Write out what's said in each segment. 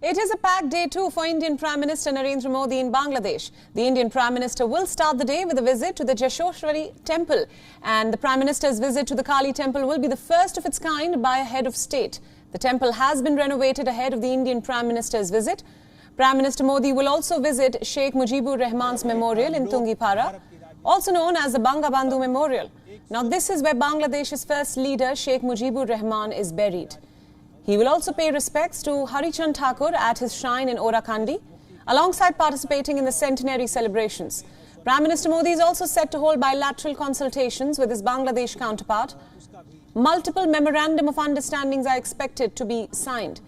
It is a packed day too for Indian Prime Minister Narendra Modi in Bangladesh. The Indian Prime Minister will start the day with a visit to the Jasheshwari temple, and the Prime Minister's visit to the Kali temple will be the first of its kind by a head of state. The temple has been renovated ahead of the Indian Prime Minister's visit. Prime Minister Modi will also visit Sheikh Mujibur Rahman's memorial in Tungipara, also known as the Bangabandhu Memorial. Now this is where Bangladesh's first leader Sheikh Mujibur Rahman is buried. He will also pay respects to Harichandra Thakur at his shrine in Orakandi, alongside participating in the centenary celebrations. Prime Minister Modi is also set to hold bilateral consultations with his Bangladesh counterpart. Multiple memorandum of understandings are expected to be signed.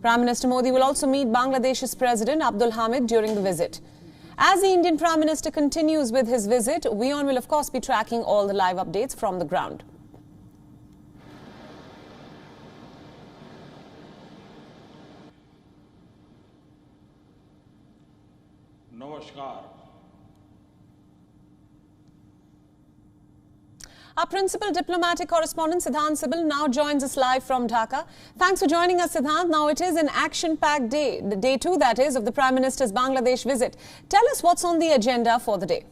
Prime Minister Modi will also meet Bangladesh's President Abdul Hamid during the visit. As the Indian Prime Minister continues with his visit, WION will of course be tracking all the live updates from the ground. Namaskar. Our principal diplomatic correspondent Siddhant Sibal now joins us live from Dhaka. Thanks for joining us, Siddhant. Now it is an action-packed day, the day two that is, of the Prime Minister's Bangladesh visit. Tell us what's on the agenda for the day.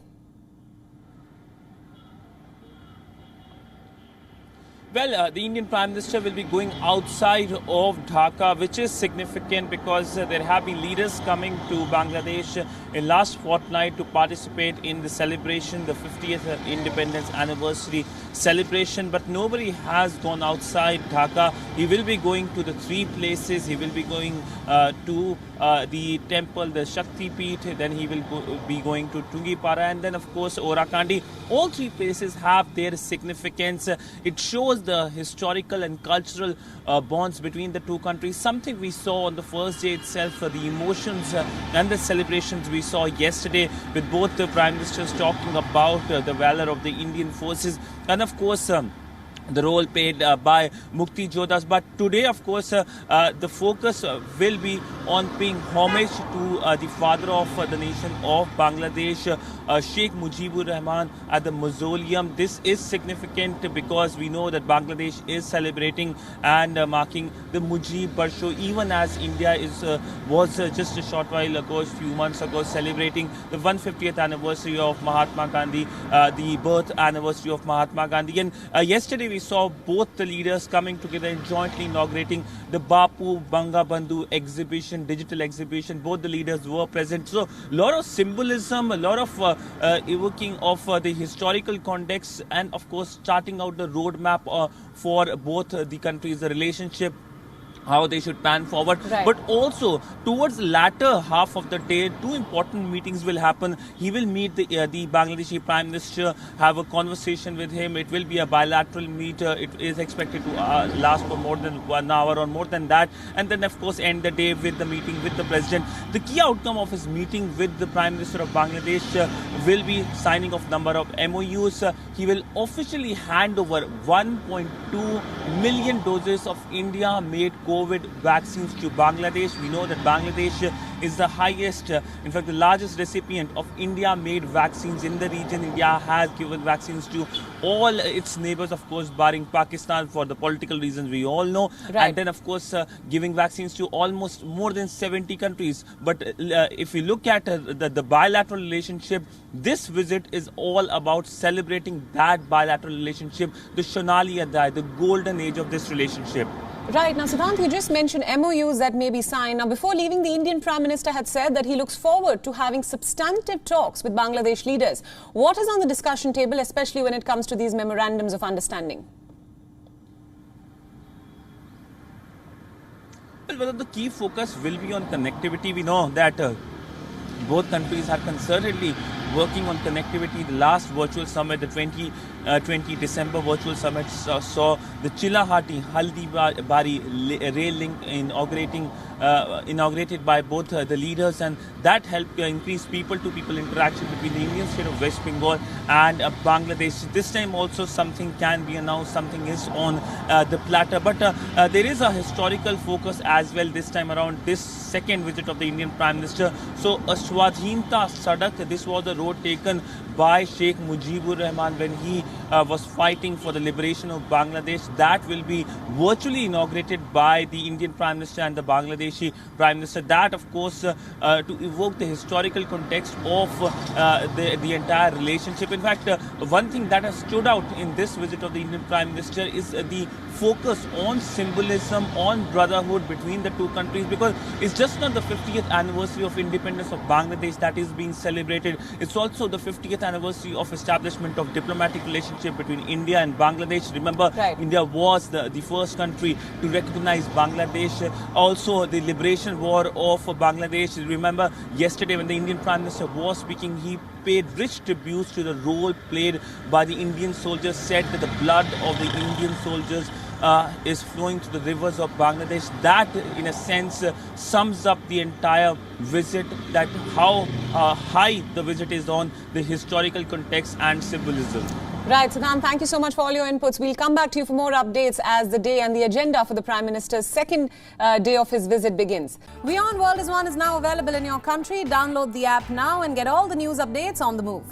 Well, the Indian Prime Minister will be going outside of Dhaka, which is significant because there have been leaders coming to Bangladesh in last fortnight to participate in the celebration, the 50th independence anniversary celebration, but nobody has gone outside Dhaka. He will be going to the three places. He will be going to the temple, the Shakti Peeth, then he will be going to Tungipara, and then of course Orakandi. All three places have their significance. It shows the historical and cultural bonds between the two countries, something we saw on the first day itself, the emotions and the celebrations we saw yesterday with both the Prime Ministers talking about the valor of the Indian forces and of course the role played by Mukti Jodhas. But today, of course, the focus will be on paying homage to the father of the nation of Bangladesh, Sheikh Mujibur Rahman, at the mausoleum. This is significant because we know that Bangladesh is celebrating and marking the Mujib Barsho, even as India was just a short while ago, a few months ago, celebrating the 150th anniversary of Mahatma Gandhi, the birth anniversary of Mahatma Gandhi. And yesterday we saw both the leaders coming together and jointly inaugurating the Bapu Bangabandhu exhibition, digital exhibition. Both the leaders were present. So a lot of symbolism, a lot of evoking of the historical context, and of course charting out the roadmap for both the countries, the relationship, how they should pan forward. Right. But also towards the latter half of the day, two important meetings will happen. He will meet the Bangladeshi Prime Minister, have a conversation with him. It will be a bilateral meet. It is expected to last for more than 1 hour or more than that, and then of course end the day with the meeting with the President. The key outcome of his meeting with the Prime Minister of Bangladesh will be signing of number of MOUs. He will officially hand over 1.2 million doses of India-made COVID vaccines to Bangladesh. We know that Bangladesh is the highest, in fact the largest recipient of India-made vaccines in the region. India has given vaccines to all its neighbors, of course, barring Pakistan for the political reasons we all know. Right. And then of course giving vaccines to almost more than 70 countries. But if we look at the bilateral relationship, this visit is all about celebrating that bilateral relationship, the Sonali Adhyay, the golden age of this relationship. Right. Now, Siddhant, you just mentioned MOUs that may be signed. Now, before leaving, the Indian Prime Minister had said that he looks forward to having substantive talks with Bangladesh leaders. What is on the discussion table, especially when it comes to these memorandums of understanding? Well, one of the key focus will be on connectivity. We know that both countries are concertedly working on connectivity. The last virtual summit, the 20 December virtual summit, saw the Chilahati Haldibari rail link inaugurated by both the leaders, and that helped increase people-to-people interaction between the Indian state of West Bengal and Bangladesh. This time also something can be announced, something is on the platter, but there is a historical focus as well this time around, this second visit of the Indian Prime Minister. So a Swadhinta Sadak, this was the road taken by Sheikh Mujibur Rahman when he was fighting for the liberation of Bangladesh. That will be virtually inaugurated by the Indian Prime Minister and the Bangladeshi Prime Minister. That, of course, to evoke the historical context of the entire relationship. In fact, one thing that has stood out in this visit of the Indian Prime Minister is the focus on symbolism, on brotherhood between the two countries, because it's just not the 50th anniversary of independence of Bangladesh that is being celebrated. It's also the 50th anniversary of establishment of diplomatic relationship between India and Bangladesh. Remember, India was the first country to recognize Bangladesh. Also, the liberation war of Bangladesh. Remember, yesterday when the Indian Prime Minister was speaking, he paid rich tributes to the role played by the Indian soldiers, said that the blood of the Indian soldiers is flowing to the rivers of Bangladesh. That, in a sense, sums up the entire visit, that how high the visit is on the historical context and symbolism. Right, Sukant, thank you so much for all your inputs. We'll come back to you for more updates as the day and the agenda for the Prime Minister's second day of his visit begins. WION World is One is now available in your country. Download the app now and get all the news updates on the move.